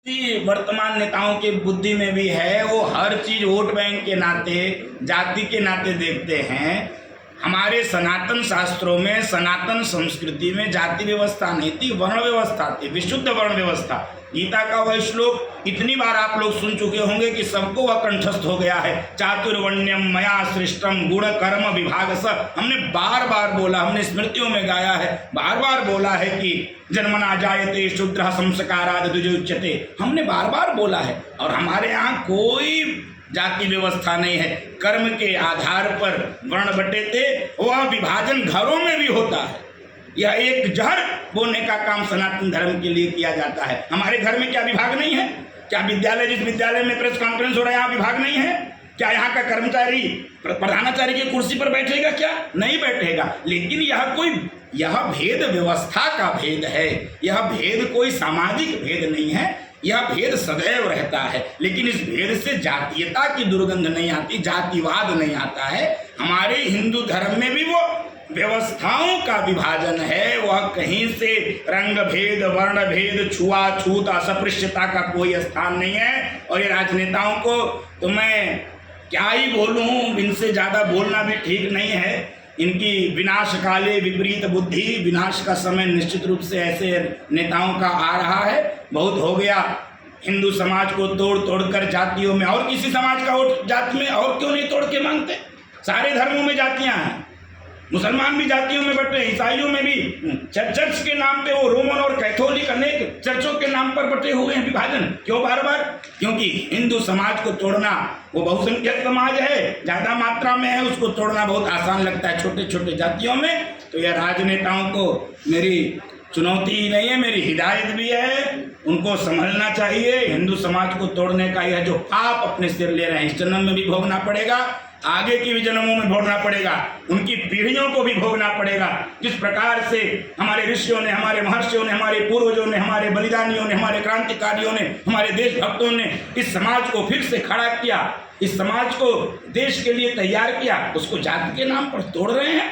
वर्तमान नेताओं के बुद्धि में भी है, वो हर चीज वोट बैंक के नाते, जाति के नाते देखते हैं। हमारे सनातन शास्त्रों में, सनातन संस्कृति में जाति व्यवस्था नहीं थी, वर्ण व्यवस्था थी, विशुद्ध वर्ण व्यवस्था। गीता का वह श्लोक इतनी बार आप लोग सुन चुके होंगे कि सबको वह कंठस्थ हो गया है। चातुर्वर्ण्यम मया सृष्टम गुण कर्म विभाग स। हमने बार बार बोला, हमने स्मृतियों में गाया है, बार बार बोला है कि जन्मना जायते शूद्रः संस्काराद द्विजोच्यते। हमने बार बार बोला है। और हमारे यहाँ कोई जाति व्यवस्था नहीं है। कर्म के आधार पर वर्ण बटे थे, वह विभाजन घरों में भी होता है। यह एक जहर बोने का काम सनातन धर्म के लिए किया जाता है। हमारे घर में क्या विभाग नहीं है? क्या विद्यालय, जिस विद्यालय में प्रेस कॉन्फ्रेंस हो रहा है, यहाँ विभाग नहीं है? क्या यहाँ का कर्मचारी प्रधानाचार्य की कुर्सी पर बैठेगा? क्या नहीं बैठेगा। लेकिन यह भेद व्यवस्था का भेद है। यह भेद कोई सामाजिक भेद नहीं है। यह भेद सदैव रहता है। लेकिन इस भेद से जातीयता की दुर्गंध नहीं आती, जातिवाद नहीं आता है। हमारे हिंदू धर्म में भी वो व्यवस्थाओं का विभाजन है। वह कहीं से रंग भेद, वर्ण भेद, छुआछूत, अस्पृश्यता का कोई स्थान नहीं है। और ये राजनेताओं को तो मैं क्या ही बोलूं, इनसे ज़्यादा बोलना भी ठीक नहीं है। इनकी विनाश काले विपरीत बुद्धि, विनाश का समय निश्चित रूप से ऐसे नेताओं का आ रहा है। बहुत हो गया। हिंदू समाज को तोड़ तोड़ कर जातियों में, और किसी समाज का वोट जाति में और क्यों नहीं तोड़ के मांगते? सारे धर्मों में जातियां हैं। मुसलमान भी जातियों में बटे, ईसाइयों में भी। चर्च के नाम पे वो रोमन और कैथोलिक अनेक चर्चों के नाम पर बटे हुए हैं। विभाजन क्यों बार बार? क्योंकि हिंदू समाज को तोड़ना, वो बहुसंख्यक समाज है, ज़्यादा मात्रा में है, उसको तोड़ना बहुत आसान लगता है छोटे छोटे जातियों में। तो यह राजनेताओं को मेरी चुनौती ही नहीं है, मेरी हिदायत भी है। उनको समझना चाहिए हिंदू समाज को तोड़ने का यह जो पाप अपने सिर ले रहे हैं, इस जन्म में भी भोगना पड़ेगा, आगे की भी जन्मों में भोगना पड़ेगा, उनकी पीढ़ियों को भी भोगना पड़ेगा। जिस प्रकार से हमारे ऋषियों ने, हमारे महर्षियों ने, हमारे पूर्वजों ने, हमारे बलिदानियों ने, हमारे क्रांतिकारियों ने, हमारे देशभक्तों ने इस समाज को फिर से खड़ा किया, इस समाज को देश के लिए तैयार किया, उसको जाति के नाम पर तोड़ रहे हैं।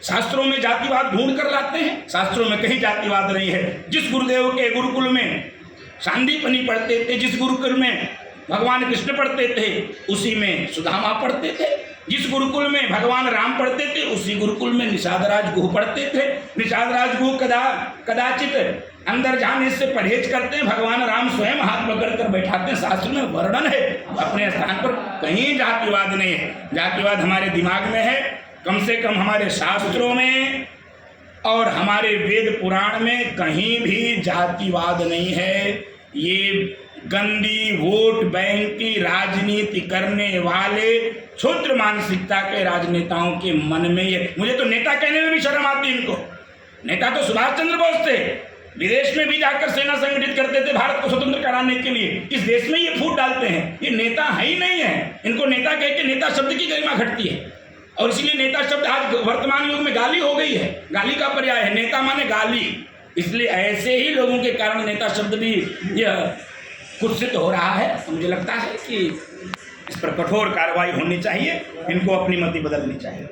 शास्त्रों में जातिवाद ढूंढ कर लाते हैं, शास्त्रों में कहीं जातिवाद नहीं है। जिस गुरुदेव के गुरुकुल में सांदीपनी पढ़ते थे, जिस गुरुकुल में भगवान कृष्ण पढ़ते थे, उसी में सुदामा पढ़ते थे। जिस गुरुकुल में भगवान राम पढ़ते थे, उसी गुरुकुल में निषाद राज गुह पढ़ते थे। निषाद राज गुह कदाचित अंदर जाने से परहेज करते हैं, भगवान राम स्वयं हाथ पकड़ कर बैठाते हैं। शास्त्र में वर्णन है, अपने स्थान पर कहीं जातिवाद नहीं है। जातिवाद हमारे दिमाग में है, कम से कम हमारे शास्त्रों में और हमारे वेद पुराण में कहीं भी जातिवाद नहीं है। ये गंदी वोट बैंक की राजनीति करने वाले क्षुद्र मानसिकता के राजनेताओं के मन में ये, मुझे तो नेता कहने में भी शर्म आती है इनको। नेता तो सुभाष चंद्र बोस थे, विदेश में भी जाकर सेना संगठित करते थे भारत को स्वतंत्र कराने के लिए। इस देश में ये फूट डालते हैं, ये नेता है ही नहीं है। इनको नेता कह के नेता शब्द की गरिमा घटती है। और इसलिए नेता शब्द आज वर्तमान युग में गाली हो गई है, गाली का पर्याय है। नेता माने गाली। इसलिए ऐसे ही लोगों के कारण नेता शब्द भी यह कुत्सित हो रहा है। तो मुझे लगता है कि इस पर कठोर कार्रवाई होनी चाहिए, इनको अपनी मति बदलनी चाहिए।